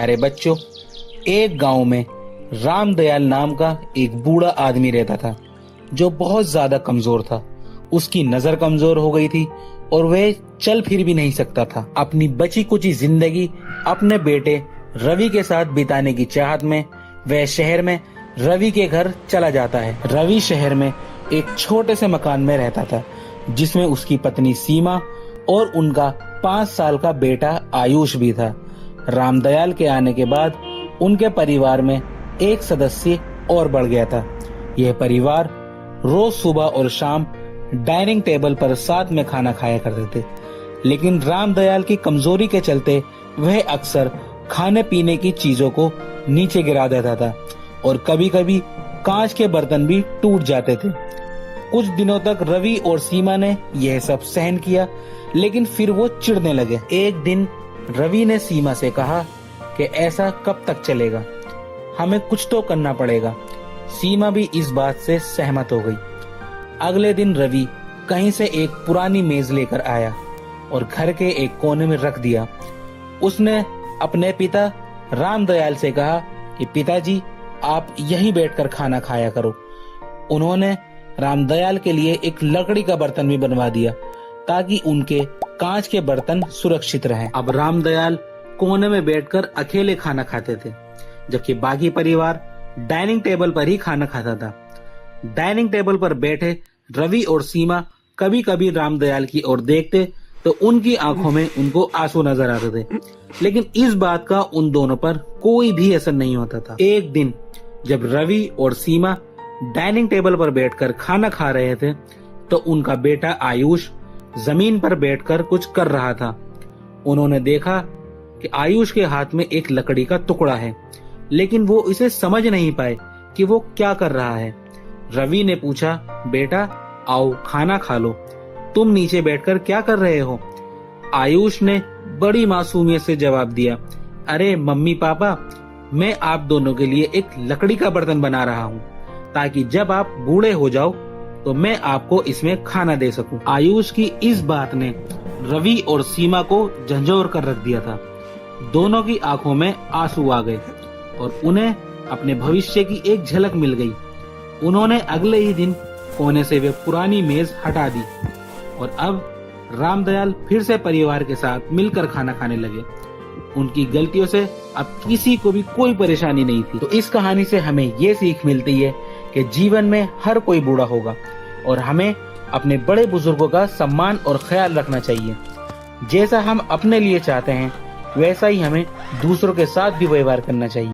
अरे बच्चों, एक गांव में रामदयाल नाम का एक बूढ़ा आदमी रहता था जो बहुत ज्यादा कमजोर था। उसकी नजर कमजोर हो गई थी और वह चल फिर भी नहीं सकता था। अपनी बची कुची जिंदगी अपने बेटे रवि के साथ बिताने की चाहत में वह शहर में रवि के घर चला जाता है। रवि शहर में एक छोटे से मकान में रहता था जिसमें उसकी पत्नी सीमा और उनका 5 साल का बेटा आयुष भी था। रामदयाल के आने के बाद उनके परिवार में एक सदस्य और बढ़ गया था। यह परिवार रोज सुबह और शाम डाइनिंग टेबल पर साथ में खाना खाया करते थे, लेकिन रामदयाल की कमजोरी के चलते वह अक्सर खाने पीने की चीजों को नीचे गिरा देता था और कभी कभी कांच के बर्तन भी टूट जाते थे। कुछ दिनों तक रवि और सीमा ने यह सब सहन किया, लेकिन फिर वो चिढ़ने लगे। एक दिन रवि ने सीमा से कहा कि ऐसा कब तक चलेगा, हमें कुछ तो करना पड़ेगा। सीमा भी इस बात से सहमत हो गई। अगले दिन रवि कहीं से एक पुरानी मेज लेकर आया और घर के एक कोने में रख दिया। उसने अपने पिता रामदयाल से कहा कि पिताजी, आप यहीं बैठकर खाना खाया करो। उन्होंने रामदयाल के लिए एक लकड़ी का बर्तन भी बनवा दिया ताकि उनके कांच के बर्तन सुरक्षित रहें। अब रामदयाल कोने में बैठकर अकेले खाना खाते थे, जबकि बाकी परिवार डाइनिंग टेबल पर ही खाना खाता था। डाइनिंग टेबल पर बैठे रवि और सीमा कभी कभी रामदयाल की ओर देखते तो उनकी आंखों में उनको आंसू नजर आते थे, लेकिन इस बात का उन दोनों पर कोई भी असर नहीं होता था। एक दिन जब रवि और सीमा डाइनिंग टेबल पर बैठकर खाना खा रहे थे तो उनका बेटा आयुष जमीन पर बैठकर कुछ कर रहा था। उन्होंने देखा कि आयुष के हाथ में एक लकड़ी का टुकड़ा है, लेकिन वो इसे समझ नहीं पाए कि वो क्या कर रहा है। रवि ने पूछा, बेटा आओ खाना खा लो, तुम नीचे बैठकर क्या कर रहे हो? आयुष ने बड़ी मासूमियत से जवाब दिया, अरे मम्मी पापा, मैं आप दोनों के लिए एक लकड़ी का बर्तन बना रहा हूँ ताकि जब आप बूढ़े हो जाओ तो मैं आपको इसमें खाना दे सकूं। आयुष की इस बात ने रवि और सीमा को झंझोर कर रख दिया था। दोनों की आंखों में आंसू आ गए और उन्हें अपने भविष्य की एक झलक मिल गई। उन्होंने अगले ही दिन कोने से वे पुरानी मेज हटा दी और अब रामदयाल फिर से परिवार के साथ मिलकर खाना खाने लगे। उनकी गलतियों से अब किसी को भी कोई परेशानी नहीं थी। तो इस कहानी से हमें ये सीख मिलती है कि जीवन में हर कोई बूढ़ा होगा और हमें अपने बड़े बुजुर्गों का सम्मान और ख्याल रखना चाहिए। जैसा हम अपने लिए चाहते हैं वैसा ही हमें दूसरों के साथ भी व्यवहार करना चाहिए।